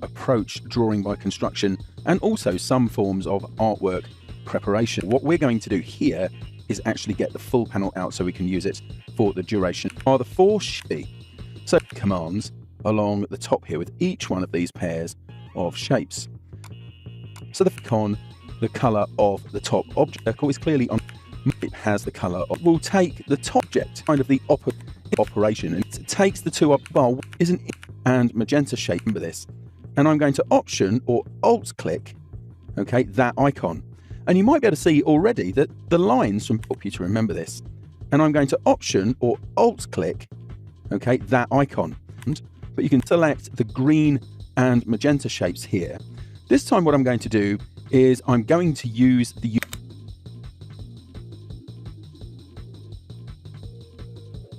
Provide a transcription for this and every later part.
approach drawing by construction and also some forms of artwork preparation. What we're going to do here is actually get the full panel out so we can use it for the duration. Are the 4 commands along the top here with each one of these pairs of shapes. So the color of the top object is clearly on. It has the color of. We'll take the top object, kind of the operation, and it takes the two up bar is an and magenta shape. Remember this, and I'm going to Option or Alt click, okay, that icon, and you might be able to see already that the lines from help you to remember this, and I'm going to Option or Alt click, okay, that icon, but you can select the green and magenta shapes here. This time what I'm going to do is I'm going to use the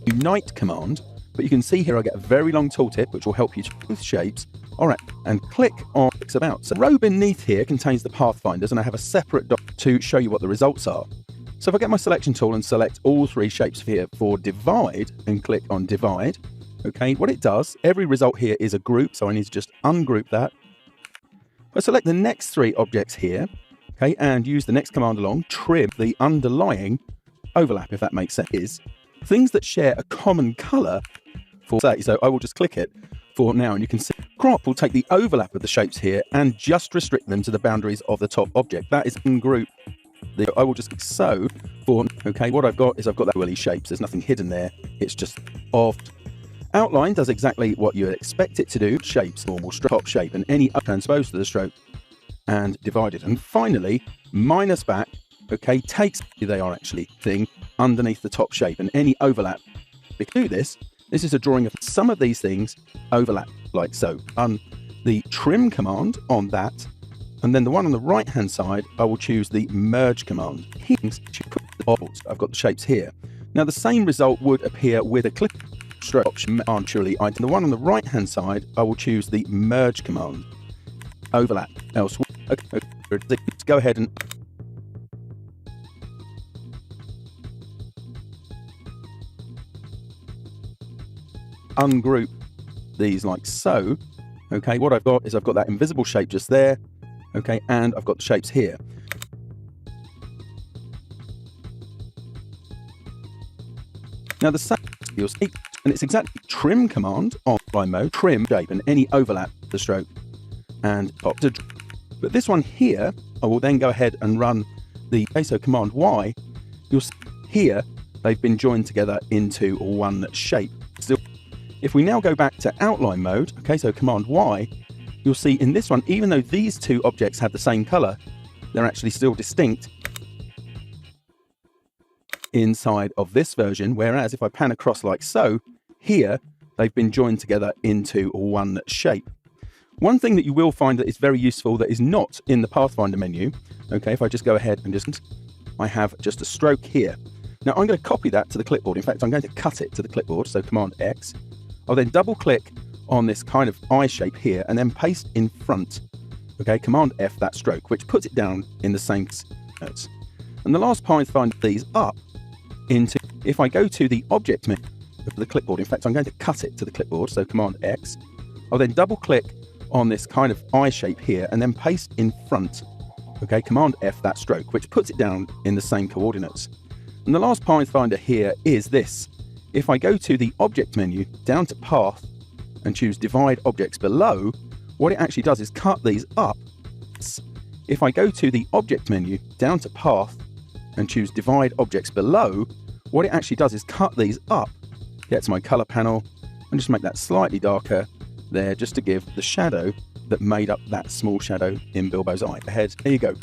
Unite command, but you can see here I get a very long tooltip which will help you to both shapes. All right, and click on Fix About. So the row beneath here contains the pathfinders, and I have a separate dot to show you what the results are. So if I get my selection tool and select all 3 shapes here for divide and click on divide, okay, what it does, every result here is a group, so I need to just ungroup that. I select the next 3 objects here, okay, and use the next command along, trim the underlying overlap, if that makes sense, is things that share a common color for say. So I will just click it for now, and you can see crop will take the overlap of the shapes here and just restrict them to the boundaries of the top object. That is ungroup. I will just so for okay. What I've got is I've got that willy shapes. There's nothing hidden there. It's just of outline does exactly what you would expect it to do. Shapes, normal top shape, and any transposed to the stroke and divided. And finally, minus back. Okay, takes they are actually thing underneath the top shape and any overlap. To do this, this is a drawing of some of these things overlap like so. The trim command on that, and then the one on the right hand side, I will choose the merge command. I've got the shapes here. Now the same result would appear with a click stroke option. The one on the right hand side, I will choose the merge command. Overlap elsewhere. Okay, let's go ahead and ungroup these like so. Okay, what I've got is I've got that invisible shape just there, okay, and I've got the shapes here. Now the same you'll see, and it's exactly trim command on line mode, trim shape and any overlap the stroke and pop to. But this one here, I will then go ahead and run the so command Y. You'll see here they've been joined together into one shape. Still, if we now go back to outline mode, okay, so command Y, you'll see in this one, even though these 2 objects have the same color, they're actually still distinct inside of this version. Whereas if I pan across like so, here they've been joined together into one shape. One thing that you will find that is very useful that is not in the Pathfinder menu, okay, if I just go ahead and I have just a stroke here. Now I'm going to copy that to the clipboard. In fact, I'm going to cut it to the clipboard, so command X. I'll then double click on this kind of eye shape here and then paste in front, okay, command F that stroke, which puts it down in the same notes. And the last Pathfinder these up into, if I go to the object menu of the clipboard, in fact, I'm going to cut it to the clipboard, so command X. I'll then double click on this kind of eye shape here and then paste in front, okay, command F that stroke, which puts it down in the same coordinates. And the last Pathfinder here is this. If I go to the object menu down to path and choose divide objects below, what it actually does is cut these up. If I go to the object menu down to path and choose divide objects below, what it actually does is cut these up. Get to my color panel and just make that slightly darker there, just to give the shadow that made up that small shadow in Bilbo's eye. Ahead, there you go.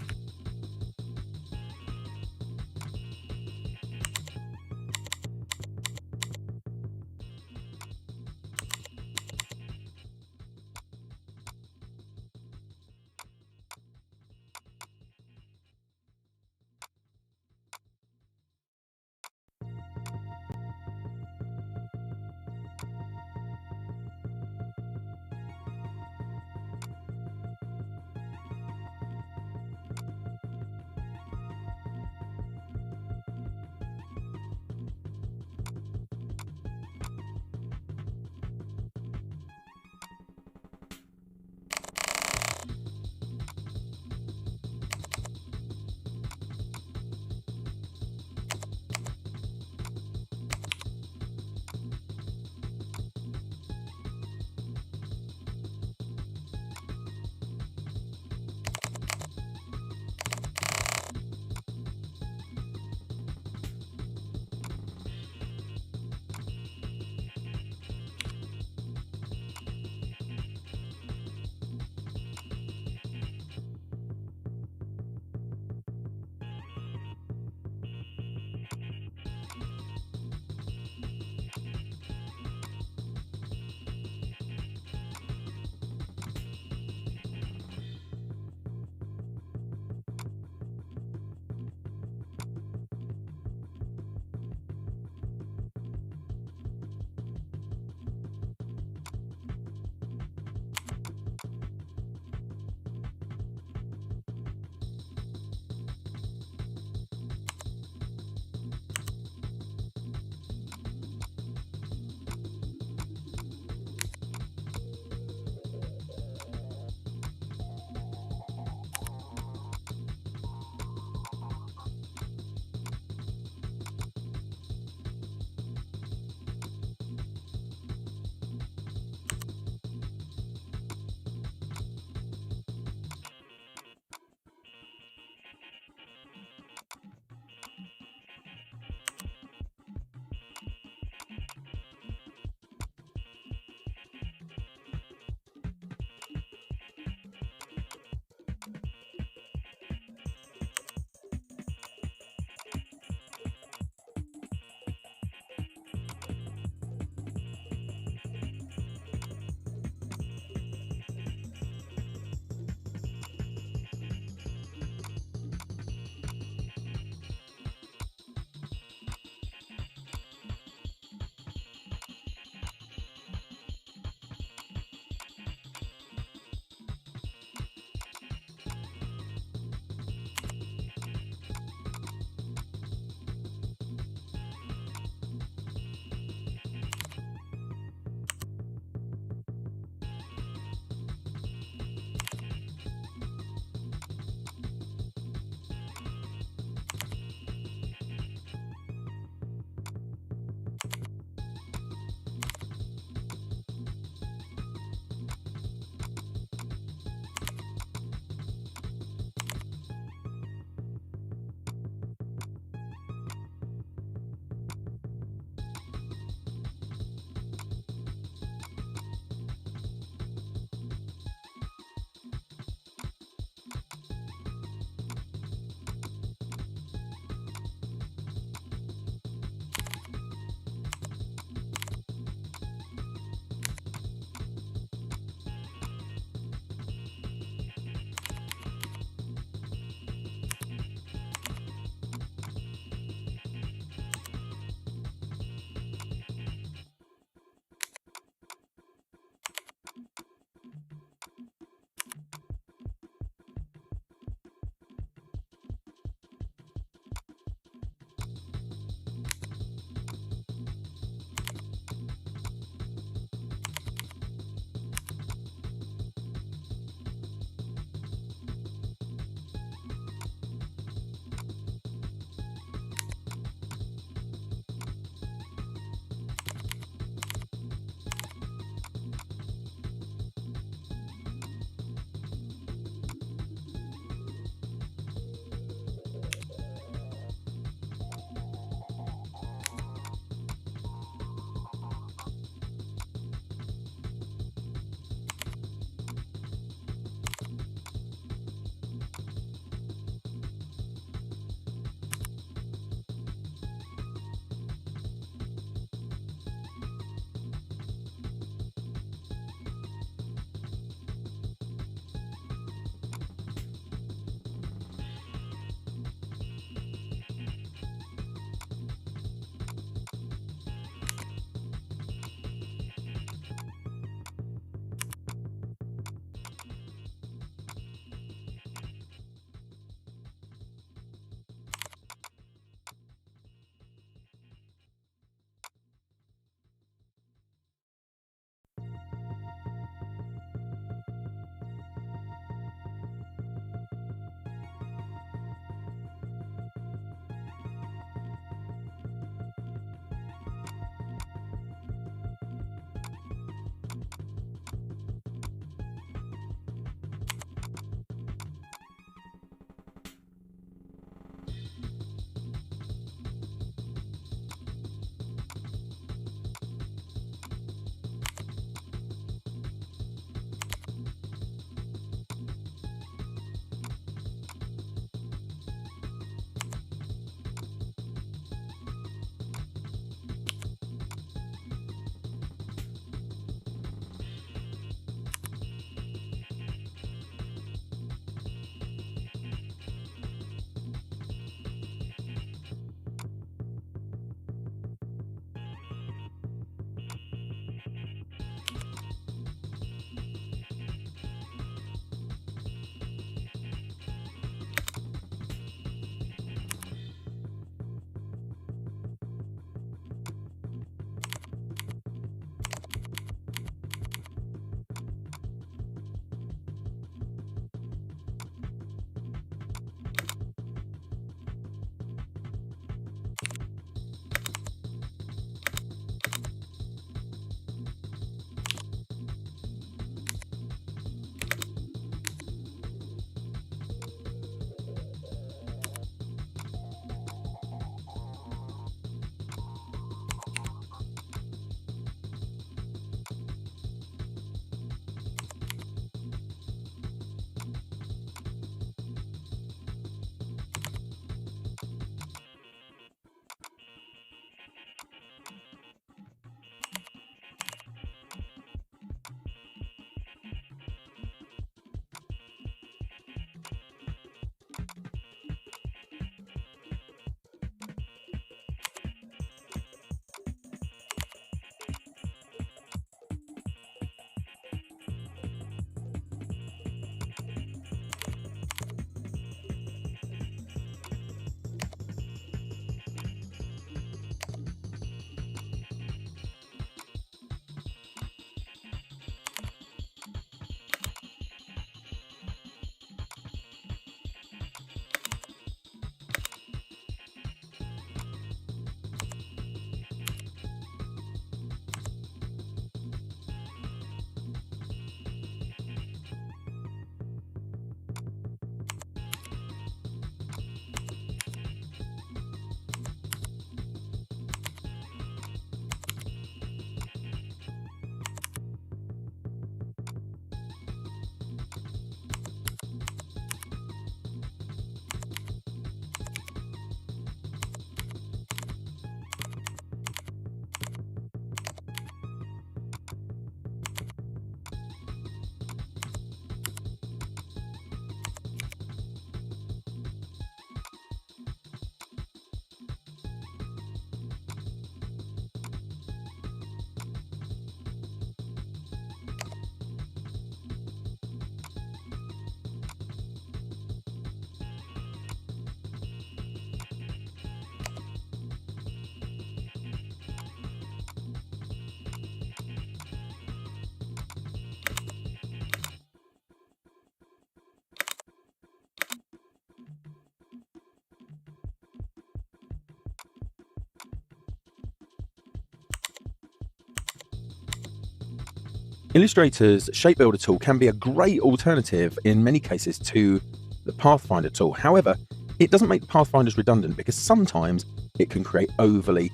Illustrator's Shape Builder tool can be a great alternative in many cases to the Pathfinder tool. However, it doesn't make the Pathfinders redundant because sometimes it can create overly.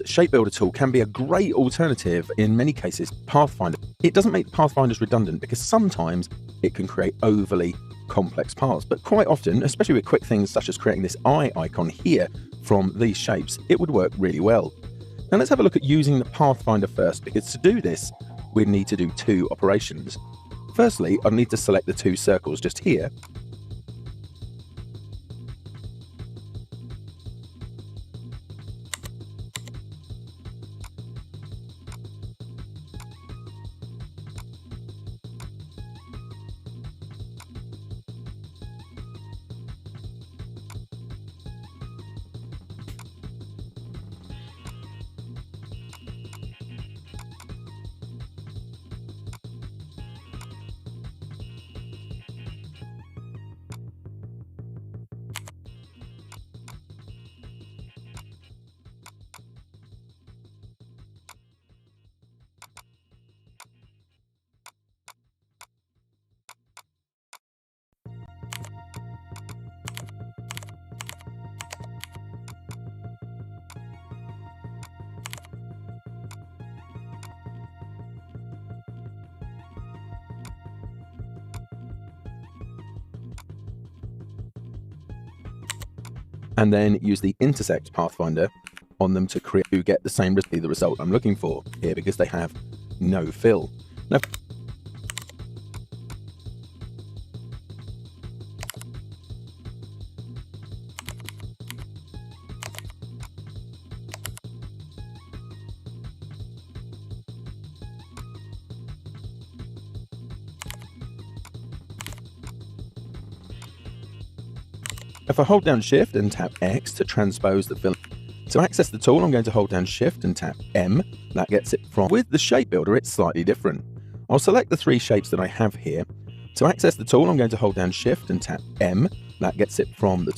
Shape Builder tool can be a great alternative in many cases. It doesn't make the Pathfinders redundant because sometimes it can create overly complex paths. But quite often, especially with quick things such as creating this eye icon here from these shapes, it would work really well. Now let's have a look at using the Pathfinder first, because to do this, we'd need to do two operations. Firstly, I'd need to select the two circles just here. And then use the intersect Pathfinder on them to get the same result I'm looking for here, because they have no fill. Now, if I hold down Shift and tap X to transpose the fill. To access the tool, I'm going to hold down Shift and tap M. That gets it from. With the Shape Builder, it's slightly different. I'll select the three shapes that I have here. To access the tool, I'm going to hold down Shift and tap M. That gets it from the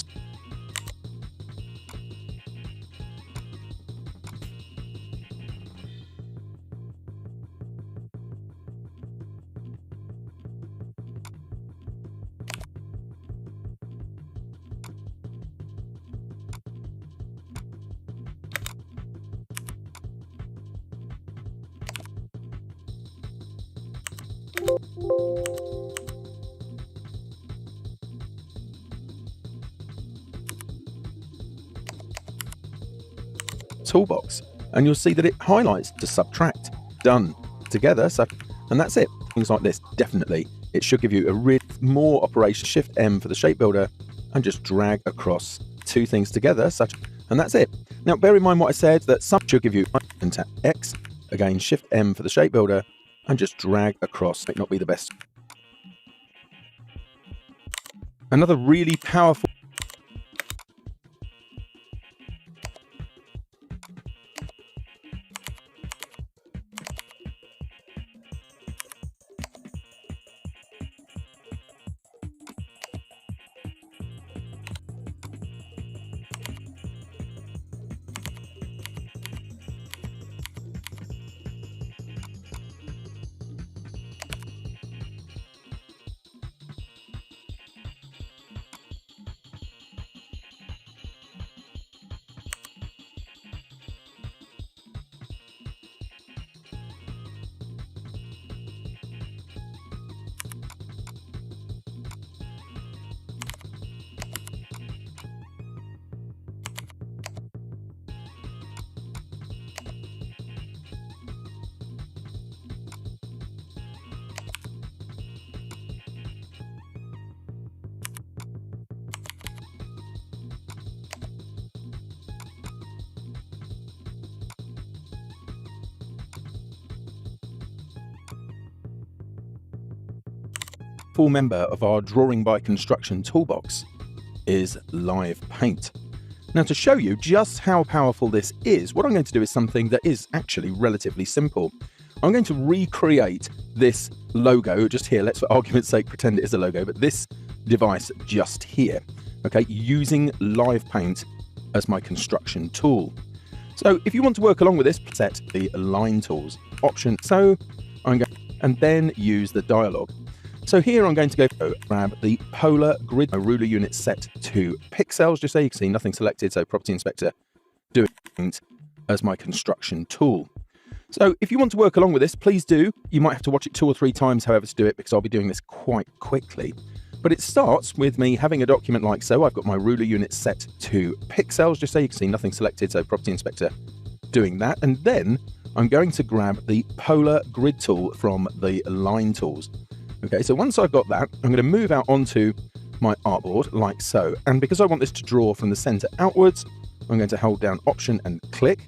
toolbox, and you'll see that it highlights to subtract done together. So, and that's it. Things like this, definitely it should give you a real more operation. Shift M for the Shape Builder and just drag across two things together, such, and that's it. Now bear in mind what I said, that some should give you, and tap X again, Shift M for the Shape Builder and just drag across. Might not be the best. Another really powerful full member of our Drawing by Construction toolbox is Live Paint. Now, to show you just how powerful this is, what I'm going to do is something that is actually relatively simple. I'm going to recreate this logo just here. Let's, for argument's sake, pretend it is a logo, but this device just here, okay, using Live Paint as my construction tool. So if you want to work along with this, set the Align Tools option. So I'm going and then use the dialog. So here I'm going to go grab the polar grid ruler unit set to pixels. Just so you can see nothing selected, so Property Inspector doing it as my construction tool. So if you want to work along with this, please do. You might have to watch it 2 or 3 times, however, to do it, because I'll be doing this quite quickly. But it starts with me having a document like so. I've got my ruler unit set to pixels, just so you can see nothing selected, so Property Inspector doing that. And then I'm going to grab the polar grid tool from the line tools. Okay, so once I've got that, I'm going to move out onto my artboard like so. And because I want this to draw from the center outwards, I'm going to hold down Option and click,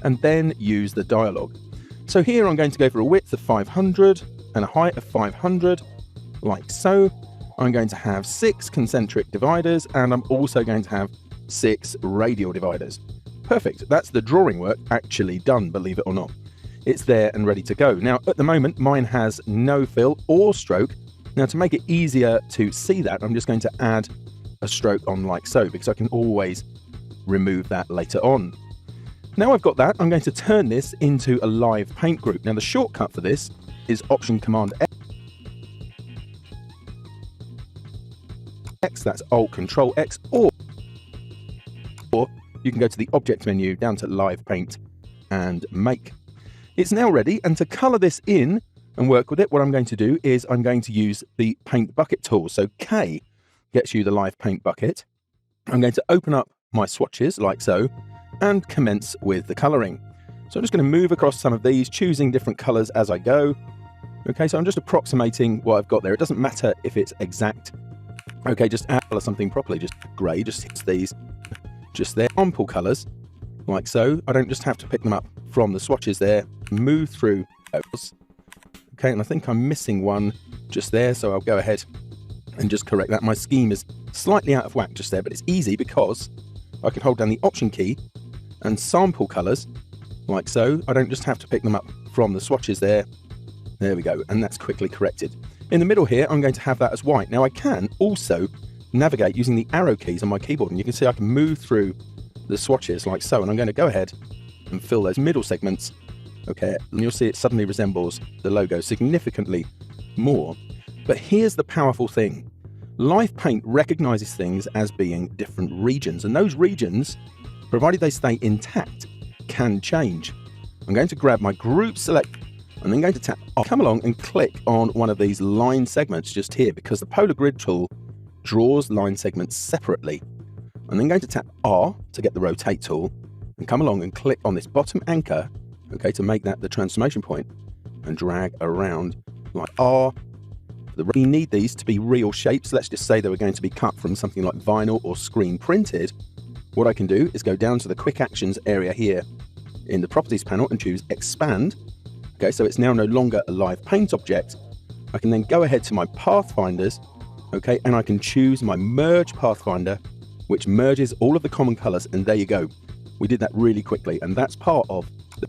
and then use the dialog. So here I'm going to go for a width of 500 and a height of 500, like so. I'm going to have 6 concentric dividers, and I'm also going to have 6 radial dividers. Perfect. That's the drawing work actually done, believe it or not. It's there and ready to go. Now, at the moment, mine has no fill or stroke. Now, to make it easier to see that, I'm just going to add a stroke on like so, because I can always remove that later on. Now I've got that, I'm going to turn this into a live paint group. Now, the shortcut for this is Option Command X, that's Alt Control X, or you can go to the Object menu, down to Live Paint, and Make. It's now ready, and to colour this in and work with it, what I'm going to do is I'm going to use the Paint Bucket tool. So K gets you the live paint bucket. I'm going to open up my swatches like so, and commence with the colouring. So I'm just going to move across some of these, choosing different colours as I go. Okay, so I'm just approximating what I've got there. It doesn't matter if it's exact. Okay, just colour something properly, just grey, just hits these, just there. Sample colours, like so. I don't just have to pick them up from the swatches there, move through those. Okay, and I think I'm missing one just there, so I'll go ahead and just correct that. My scheme is slightly out of whack just there, but it's easy because I can hold down the Option key and sample colours, like so. I don't just have to pick them up from the swatches there. There we go, and that's quickly corrected. In the middle here, I'm going to have that as white. Now, I can also navigate using the arrow keys on my keyboard, and you can see I can move through the swatches like so, and I'm going to go ahead and fill those middle segments. Okay, and you'll see it suddenly resembles the logo significantly more. But here's the powerful thing. Live Paint recognizes things as being different regions, and those regions, provided they stay intact, can change. I'm going to grab my group select, and then going to tap, I'll come along and click on one of these line segments just here, because the polar grid tool draws line segments separately. I'm then going to tap R to get the rotate tool, and come along and click on this bottom anchor, okay, to make that the transformation point, and drag around like R. We need these to be real shapes. Let's just say they were going to be cut from something like vinyl or screen printed. What I can do is go down to the quick actions area here in the properties panel and choose expand. Okay, so it's now no longer a live paint object. I can then go ahead to my pathfinders, okay, and I can choose my merge pathfinder, which merges all of the common colors, and there you go. We did that really quickly, and that's part of the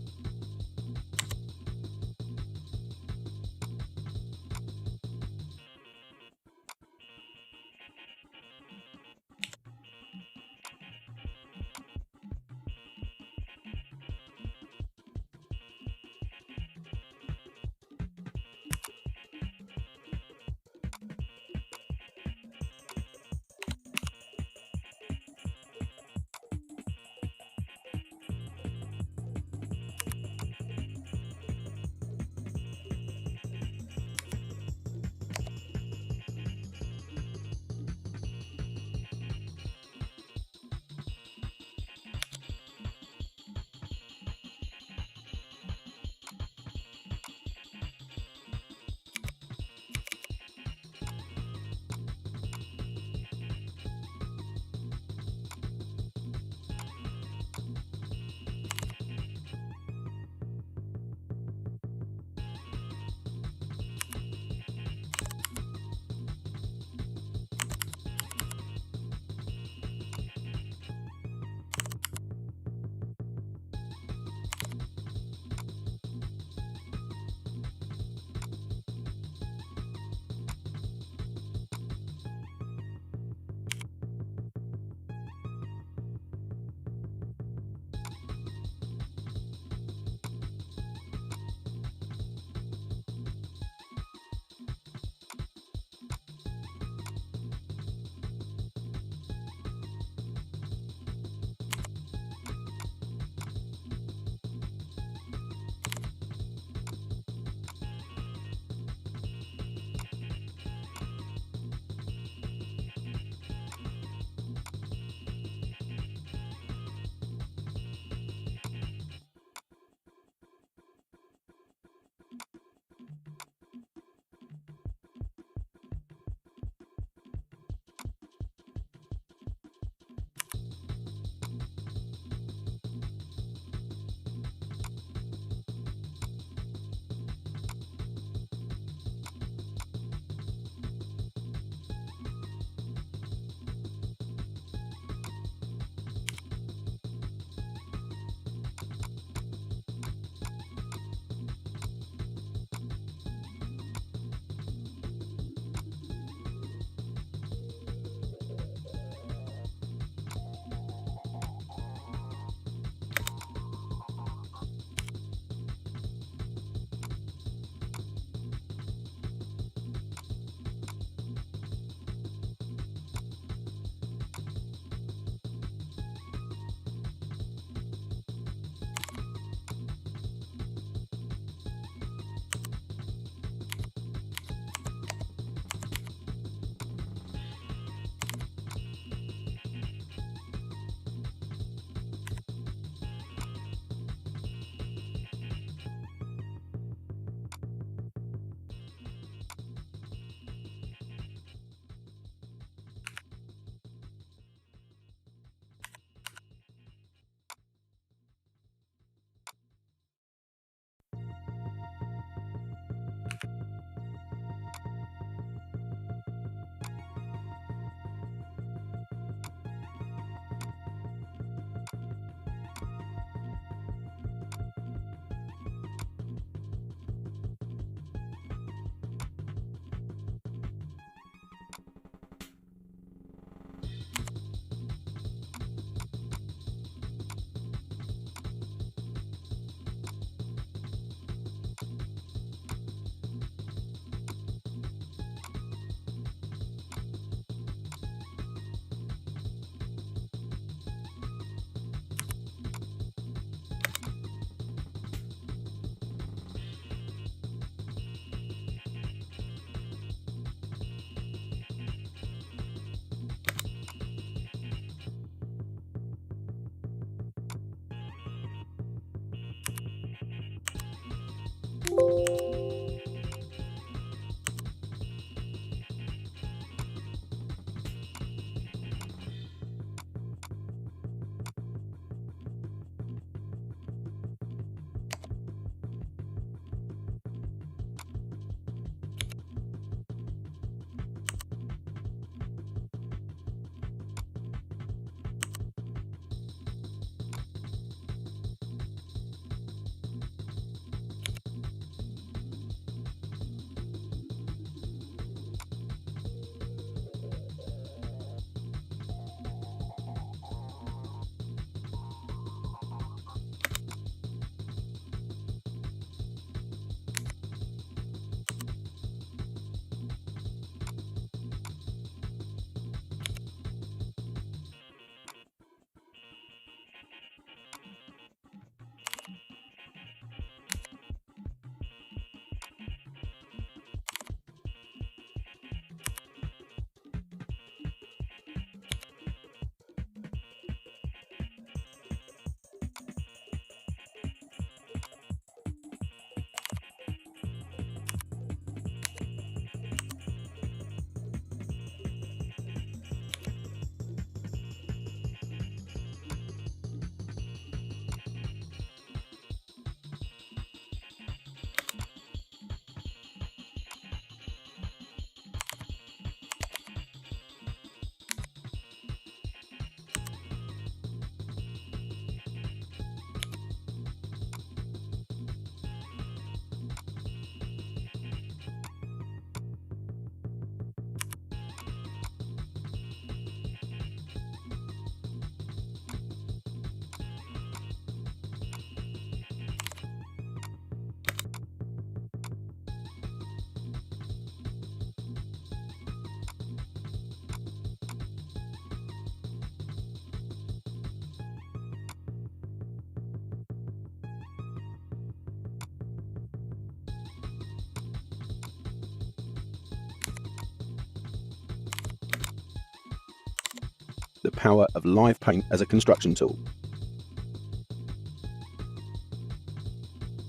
the power of live paint as a construction tool.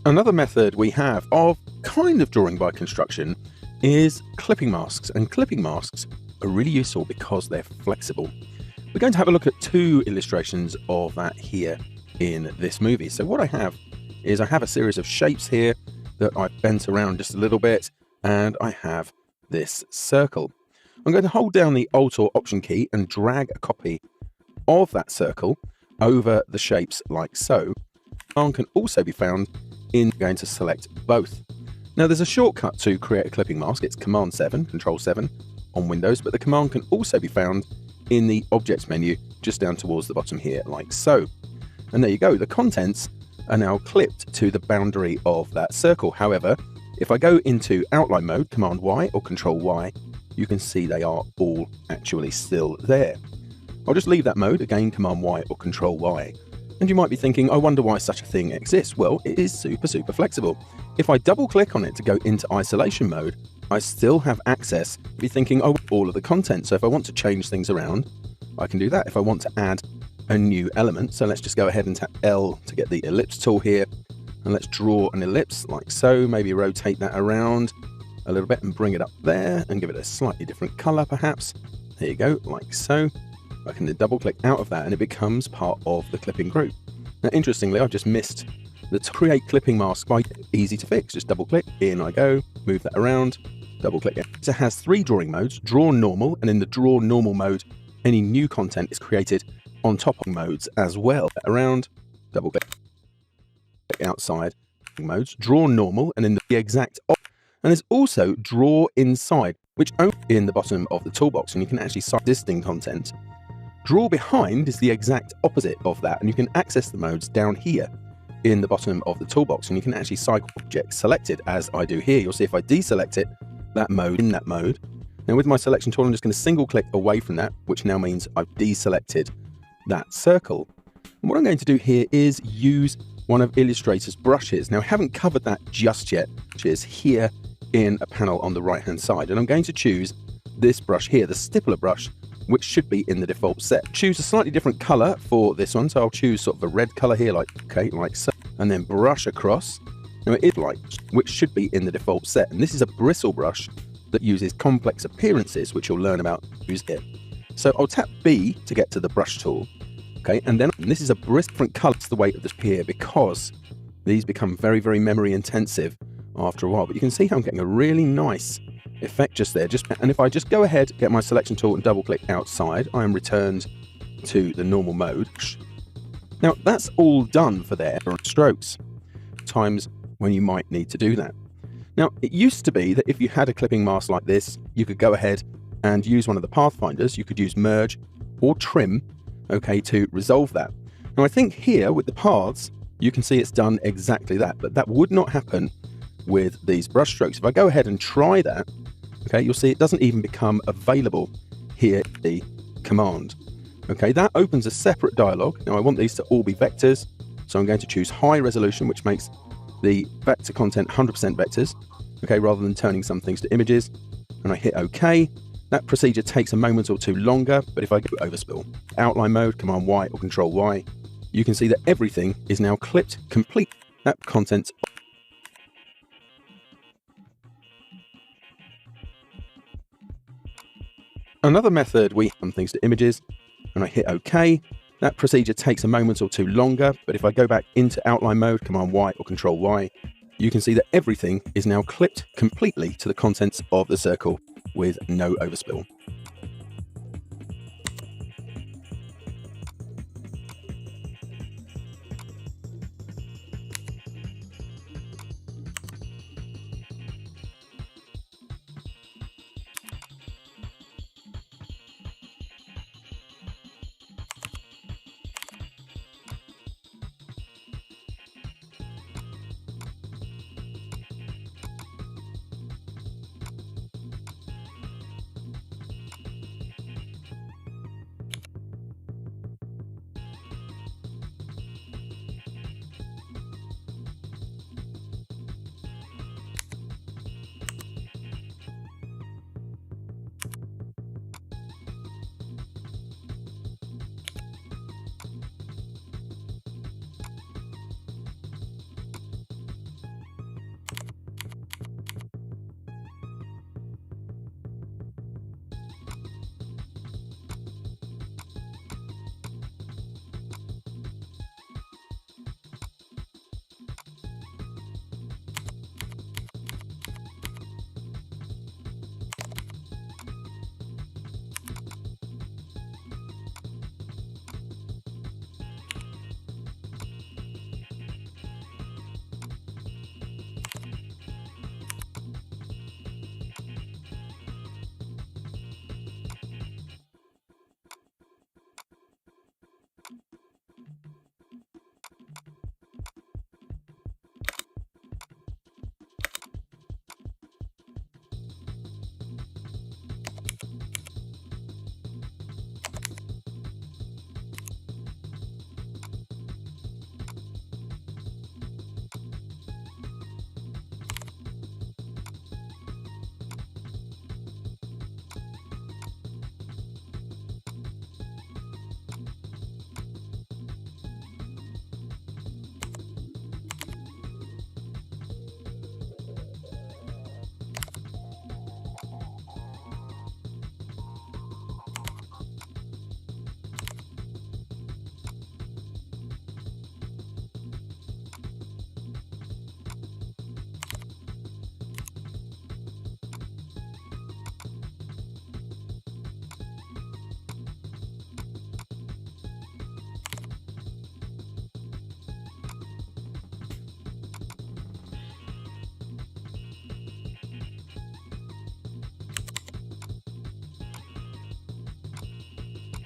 Another method we have of kind of drawing by construction is clipping masks, and clipping masks are really useful because they're flexible. We're going to have a look at two illustrations of that here in this movie. So what I have is I have a series of shapes here that I've bent around just a little bit, and I have this circle. I'm going to hold down the Alt or Option key and drag a copy of that circle over the shapes like so. Command can also be found in going to select both. Now there's a shortcut to create a clipping mask. It's Command 7, Control 7 on Windows, but the command can also be found in the Objects menu just down towards the bottom here like so. And there you go, the contents are now clipped to the boundary of that circle. However, if I go into outline mode, Command Y or Control Y, you can see they are all actually still there. I'll just leave that mode, again Command Y or Control Y. And you might be thinking, I wonder why such a thing exists. Well, it is super flexible. If I double click on it to go into isolation mode, I still have access. You'd be thinking, oh, all of the content. So if I want to change things around, I can do that. If I want to add a new element, so let's just go ahead and tap L to get the ellipse tool here. And let's draw an ellipse like so. Maybe rotate that around a little bit and bring it up there and give it a slightly different color perhaps. There you go, like so. I can then double click out of that and it becomes part of the clipping group. Now, interestingly, I've just missed the create clipping mask by easy to fix. Just double click, in I go, move that around, double click it. So it has three drawing modes, draw normal, and in the draw normal mode, any new content is created on top of modes as well. Around, double click outside modes, draw normal, and in the exact and there's also draw inside, which only in the bottom of the toolbox, and you can actually cite existing content. Draw behind is the exact opposite of that, and you can access the modes down here in the bottom of the toolbox, and you can actually cycle objects selected as I do here. You'll see if I deselect it, that mode in that mode. Now with my selection tool, I'm just going to single click away from that, which now means I've deselected that circle. And what I'm going to do here is use one of Illustrator's brushes. Now I haven't covered that just yet, which is here in a panel on the right hand side, and I'm going to choose this brush here, the Stippler brush, which should be in the default set. Choose a slightly different color for this one, so I'll choose sort of a red color here, like so, and then brush across. Now it is like, which should be in the default set, and this is a bristle brush that uses complex appearances, which you'll learn about use here. So I'll tap B to get to the brush tool, okay, and then this is a different color to the weight of this here because these become very memory intensive after a while. But you can see how I'm getting a really nice effect just there. And if I just go ahead, get my selection tool and double click outside, I am returned to the normal mode. Now that's all done for their strokes. Times when you might need to do that. Now it used to be that if you had a clipping mask like this, you could go ahead and use one of the pathfinders. You could use merge or trim, okay, to resolve that. Now I think here with the paths, you can see it's done exactly that, but that would not happen with these brush strokes. If I go ahead and try that, okay, you'll see it doesn't even become available here in the command. Okay, that opens a separate dialog. Now I want these to all be vectors, so I'm going to choose high resolution, which makes the vector content 100% vectors, okay, rather than turning some things to images, and I hit OK. That procedure takes a moment or two longer, but if I go overspill, outline mode, Command Y or Control Y, you can see that everything is now clipped complete. That content. Another method, we turn things to images, and I hit OK. That procedure takes a moment or two longer, but if I go back into outline mode, Command Y or Control Y, you can see that everything is now clipped completely to the contents of the circle with no overspill.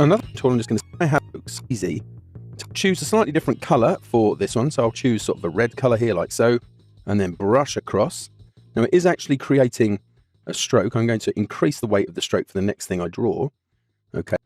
Another tool I'm just going to say how it looks easy. To choose a slightly different color for this one. So I'll choose sort of a red color here like so, and then brush across. Now it is actually creating a stroke. I'm going to increase the weight of the stroke for the next thing I draw. Okay.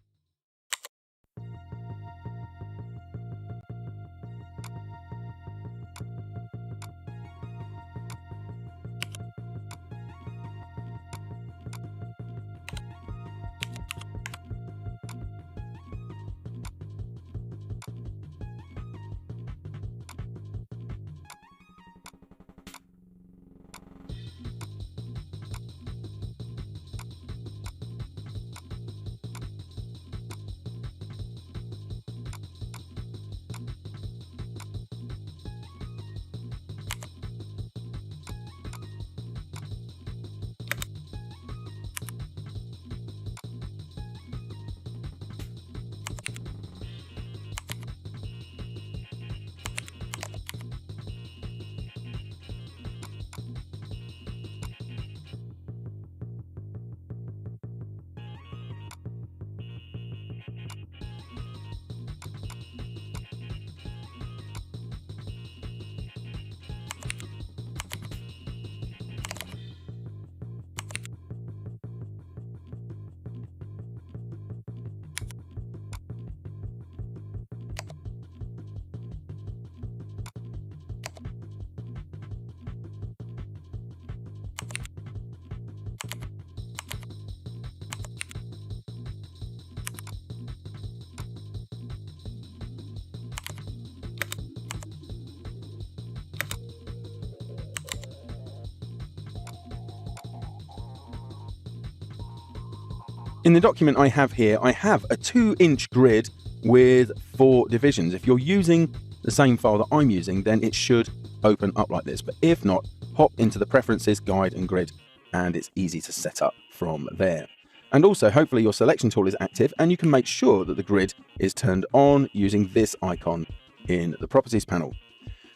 In the document I have here, I have a 2-inch grid with 4 divisions. If you're using the same file that I'm using, then it should open up like this. But if not, hop into the Preferences, Guide and Grid, and it's easy to set up from there. And also, hopefully your selection tool is active, and you can make sure that the grid is turned on using this icon in the Properties panel.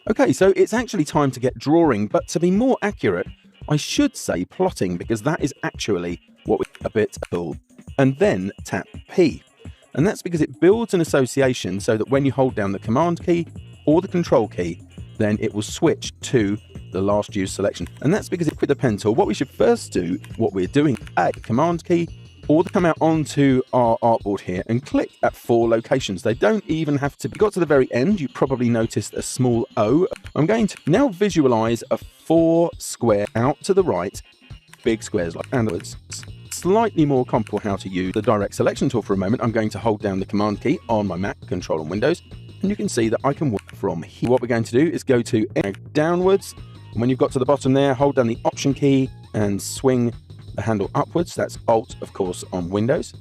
Okay, so it's actually time to get drawing, but to be more accurate, I should say plotting, because that is actually what we a bit cool. And then tap P. And that's because it builds an association so that when you hold down the Command key or the Control key, then it will switch to the last used selection. And that's because with the pen tool, what we should first do, what we're doing, a Command key, or come out onto our artboard here and click at 4 locations. They don't even have to be. Got to the very end, you probably noticed a small O. I'm going to now visualize a 4 square out to the right, big squares like onwards. Slightly more comfortable how to use the direct selection tool for a moment. I'm going to hold down the Command key on my Mac, Control and Windows, and you can see that I can work from here. What we're going to do is go to downwards, and when you've got to the bottom there, hold down the Option key and swing the handle upwards. That's Alt, of course, on Windows.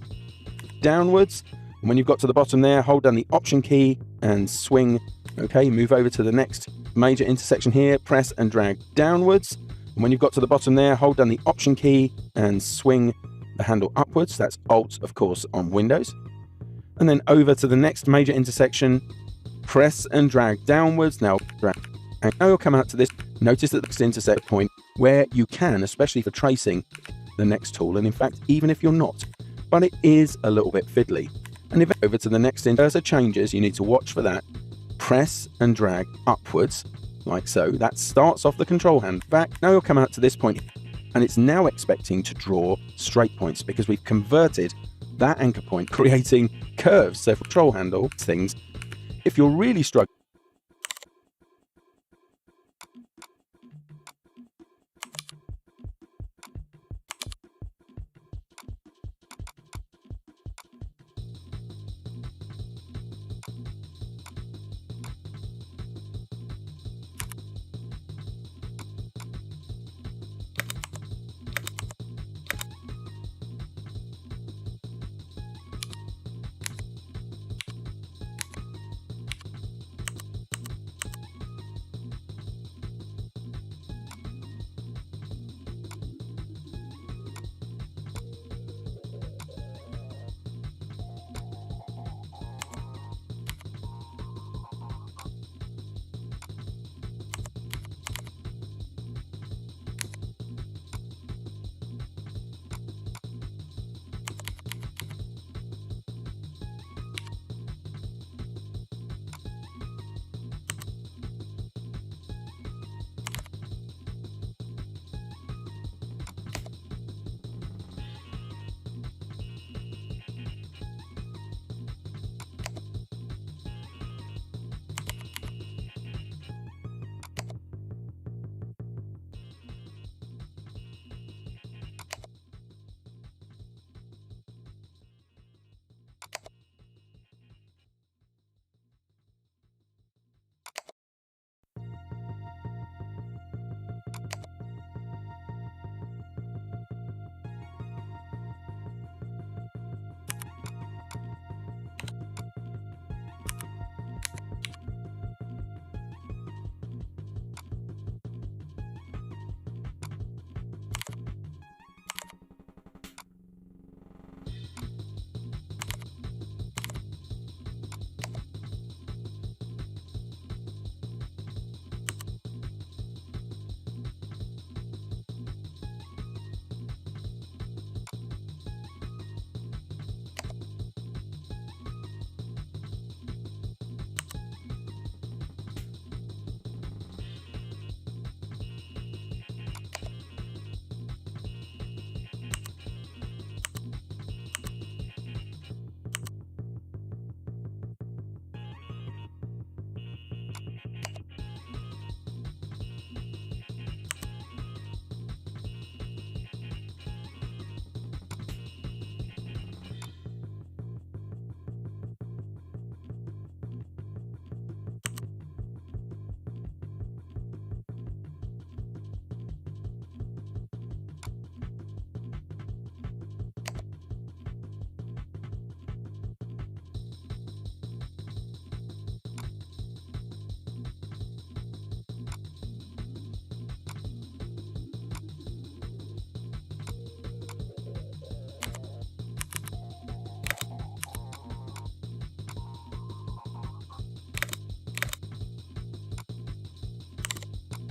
Downwards, and when you've got to the bottom there, hold down the Option key and swing. Okay, move over to the next major intersection here, press and drag downwards. And when you've got to the bottom there, hold down the Option key and swing the handle upwards. That's Alt, of course, on Windows. And then over to the next major intersection, press and drag downwards. Now drag, and now you'll come out to this. Notice that this intersect point where you can, especially for tracing the next tool, and in fact, even if you're not, but it is a little bit fiddly. And if over to the next cursor changes, you need to watch for that. Press and drag upwards, like so. That starts off the control hand back. Now you'll come out to this point, and it's now expecting to draw straight points because we've converted that anchor point, creating curves. So for control handle things, if you're really struggling,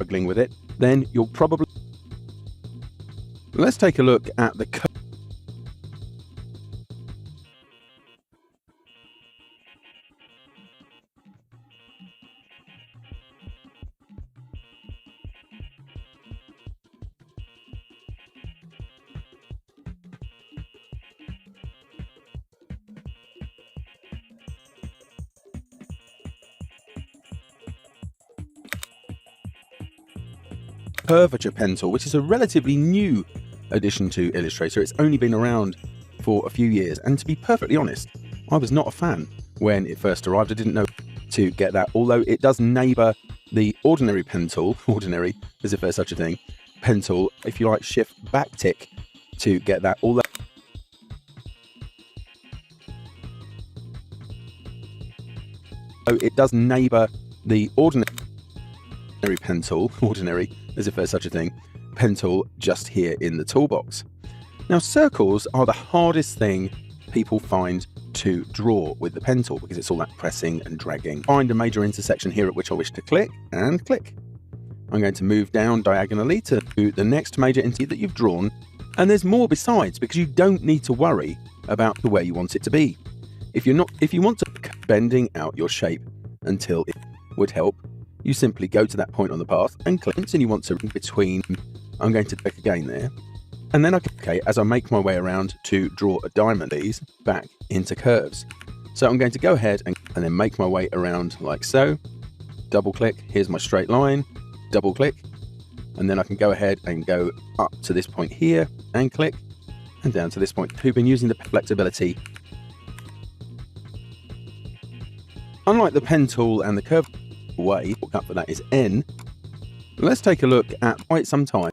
struggling with it, then you'll probably... Let's take a look at the curvature pen tool, which is a relatively new addition to Illustrator. It's only been around for a few years, and to be perfectly honest, I was not a fan when it first arrived. I didn't know to get that, although it does neighbour the ordinary pen tool, ordinary as if there's such a thing, pen tool. If you like, shift backtick to get that, although it does neighbour the ordinary pen tool, ordinary as if there's such a thing, pen tool just here in the toolbox. Now, circles are the hardest thing people find to draw with the pen tool because it's all that pressing and dragging. Find a major intersection here at which I wish to click, and click. I'm going to move down diagonally to the next major intersection that you've drawn, and there's more besides, because you don't need to worry about where you want it to be. If you want to bending out your shape until it would help, you simply go to that point on the path and click, and you want to between. I'm going to click again there, and then I can, okay, as I make my way around to draw a diamond, these back into curves. So I'm going to go ahead and then make my way around like so. Double click. Here's my straight line. Double click, and then I can go ahead and go up to this point here and click, and down to this point. Who've been using the flexibility. Unlike the pen tool and the curve way, up for that is N. Let's take a look at quite some time.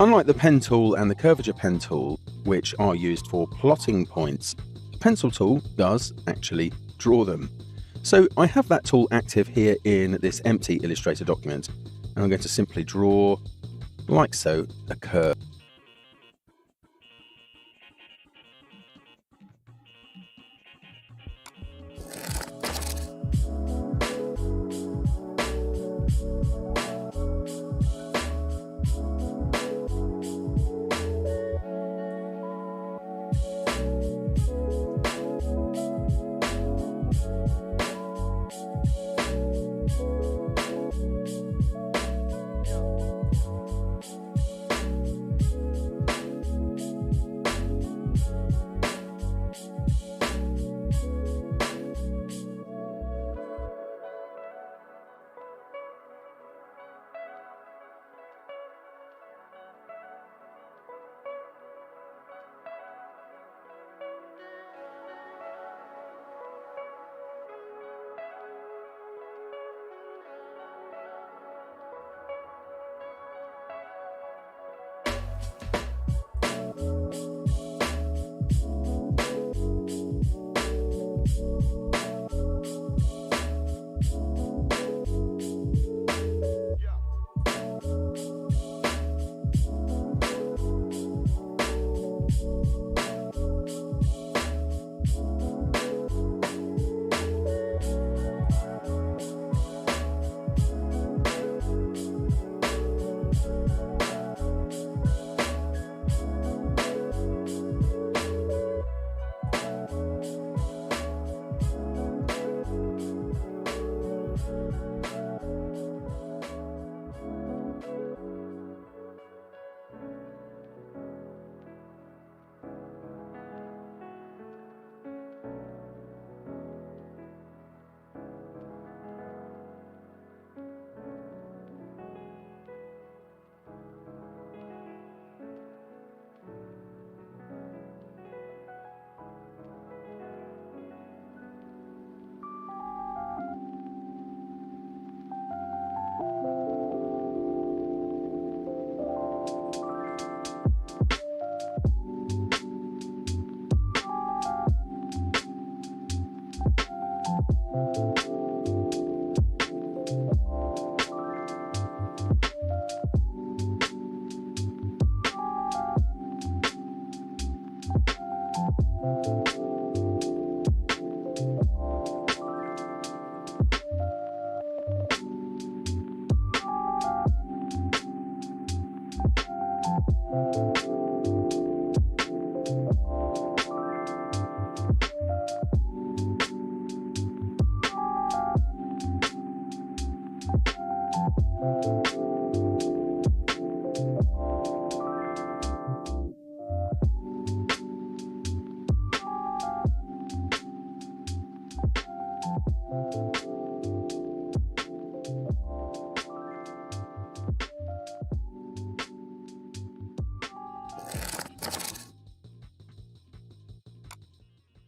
Unlike the pen tool and the curvature pen tool, which are used for plotting points, the pencil tool does actually draw them. So I have that tool active here in this empty Illustrator document, and I'm going to simply draw, like so, a curve.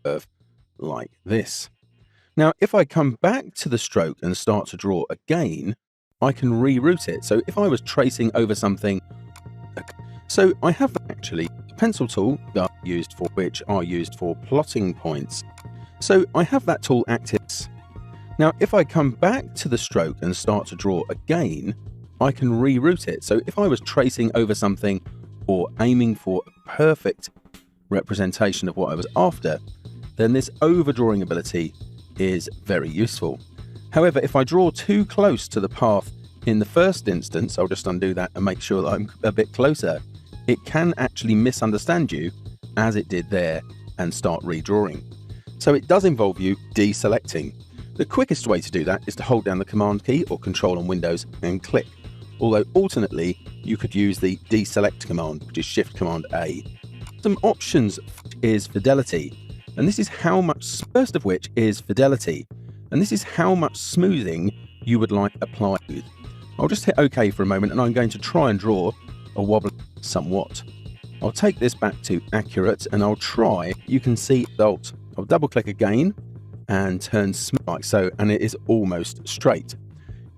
Curve like this. Now, if I come back to the stroke and start to draw again, I can reroute it. So if I was tracing over something, so I have actually the pencil tool which are used for plotting points. So I have that tool active. Now, if I come back to the stroke and start to draw again, I can reroute it. So if I was tracing over something or aiming for a perfect representation of what I was after, then this overdrawing ability is very useful. However, if I draw too close to the path in the first instance, I'll just undo that and make sure that I'm a bit closer, it can actually misunderstand you as it did there and start redrawing. So it does involve you deselecting. The quickest way to do that is to hold down the Command key or Control on Windows and click. Although alternately, you could use the deselect command, which is Shift Command A. Some options is fidelity, and this is how much, first of which is fidelity, and this is how much smoothing you would like applied. I'll just hit OK for a moment, and I'm going to try and draw a wobble somewhat. I'll take this back to accurate, and I'll try, you can see Alt. I'll double click again and turn smooth like so, and it is almost straight.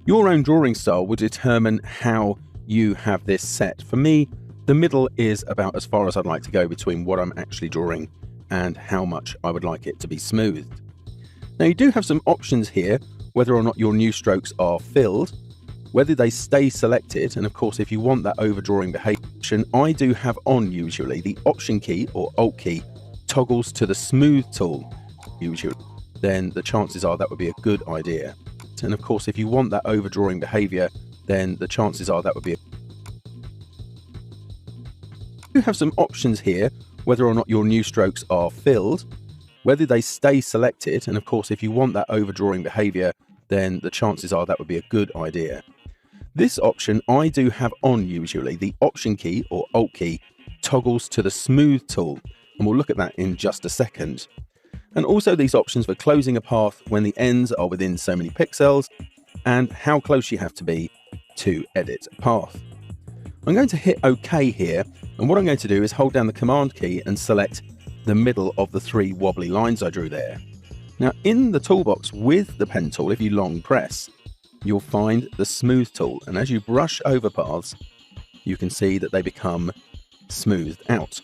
Your own drawing style will determine how you have this set. For me, The middle is about as far as I'd like to go between what I'm actually drawing and how much I would like it to be smoothed. Now you do have some options here, whether or not your new strokes are filled, whether they stay selected, and of course if you want that overdrawing behavior option, I do have on usually the Option key or Alt key toggles to the Smooth tool usually, then the chances are that would be a good idea. And of course if you want that overdrawing behavior, then the chances are that would be You have some options here, whether or not your new strokes are filled, whether they stay selected, and of course if you want that overdrawing behavior, then the chances are that would be a good idea. This option I do have on usually, the Option key or Alt key toggles to the Smooth tool, and we'll look at that in just a second. And also these options for closing a path when the ends are within so many pixels, and how close you have to be to edit a path. I'm going to hit OK here, and what I'm going to do is hold down the Command key and select the middle of the 3 wobbly lines I drew there. Now in the toolbox with the pen tool, if you long press, you'll find the Smooth tool, and as you brush over paths, you can see that they become smoothed out.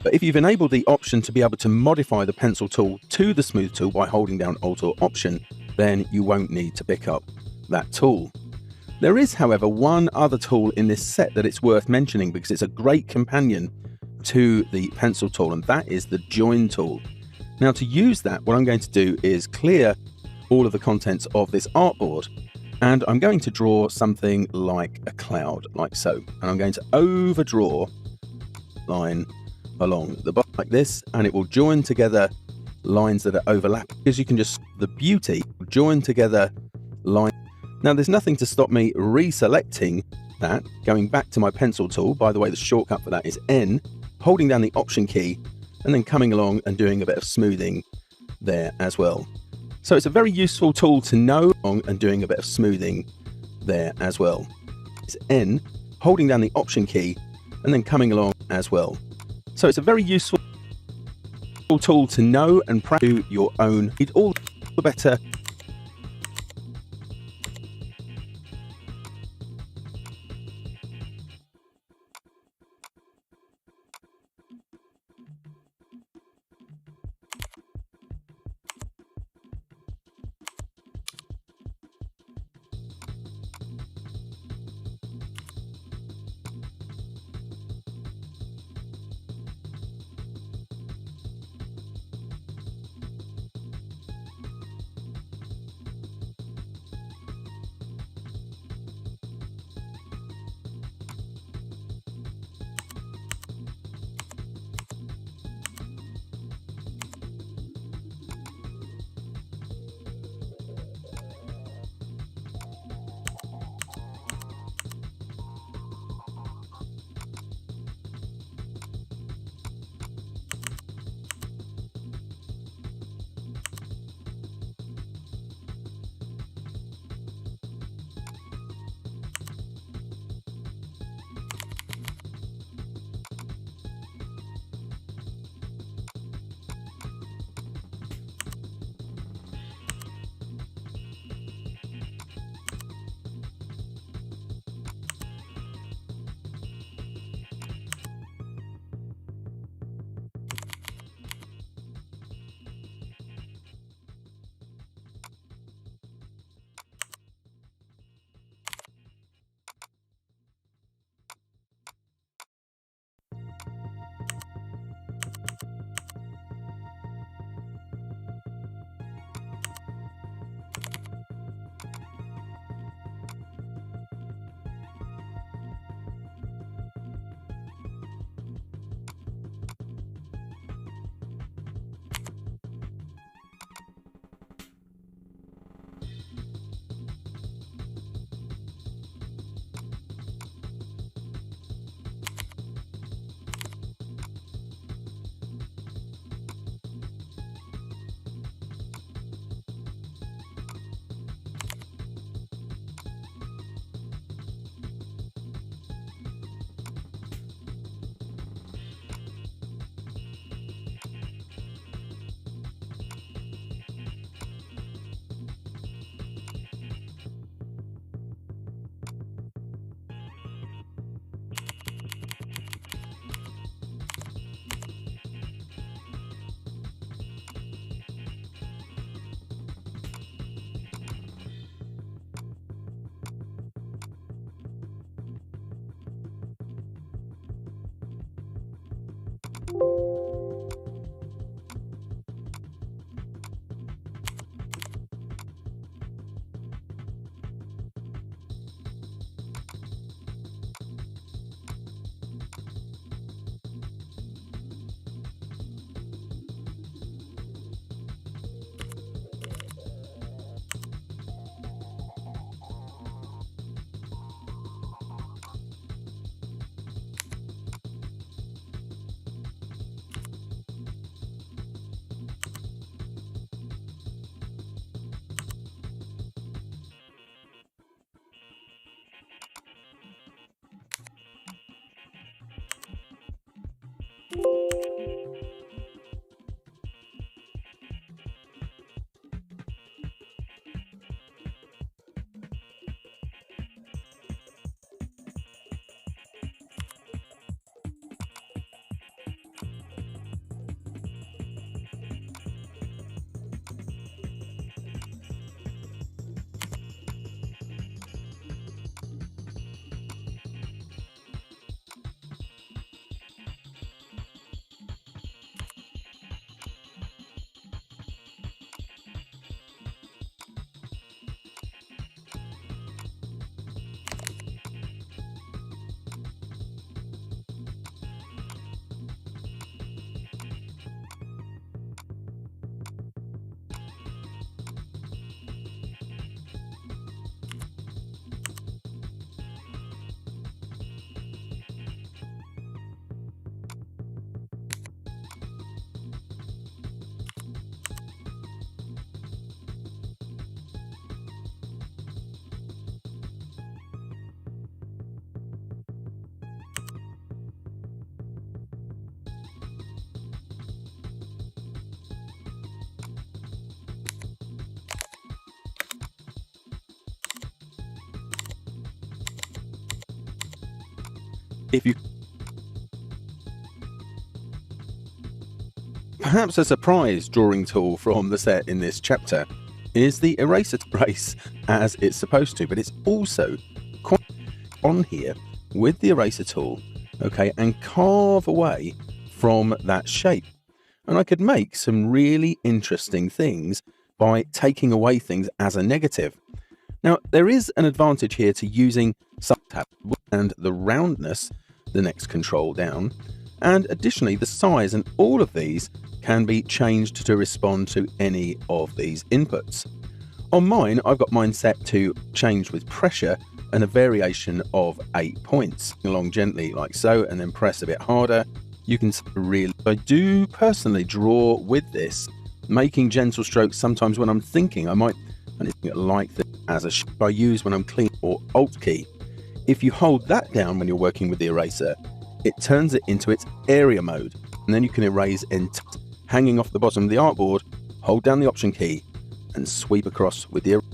But if you've enabled the option to be able to modify the pencil tool to the Smooth tool by holding down Alt or Option, then you won't need to pick up that tool. There is, however, one other tool in this set that it's worth mentioning because it's a great companion to the pencil tool, and that is the Join tool. Now to use that, what I'm going to do is clear all of the contents of this artboard, and I'm going to draw something like a cloud, like so. And I'm going to overdraw line along the bottom like this, and it will join together lines that are overlapping. As you can just, the beauty, join together lines. Now there's nothing to stop me reselecting that, going back to my pencil tool. By the way, the shortcut for that is N, holding down the Option key, and then coming along and doing a bit of smoothing there as well. So it's a very useful tool to know, and doing a bit of smoothing there as well. It's N, holding down the Option key, and then coming along as well. So it's a very useful tool to know and practice your own. It's all the better. if you perhaps a surprise drawing tool from the set in this chapter is the eraser trace as it's supposed to, but it's also quite on here with the eraser tool, okay, and carve away from that shape. And I could make some really interesting things by taking away things as a negative. Now, there is an advantage here to using subtab and the roundness, the next control down, and additionally the size, and all of these can be changed to respond to any of these inputs. On mine, I've got mine set to change with pressure and a variation of 8 points. Along gently like so, and then press a bit harder. You can really, I do personally draw with this, making gentle strokes sometimes when I'm thinking I might like this as a shape I use when I'm clean, or Alt key. If you hold that down when you're working with the eraser, it turns it into its area mode, and then you can erase hanging off the bottom of the artboard. Hold down the Option key and sweep across with the eraser.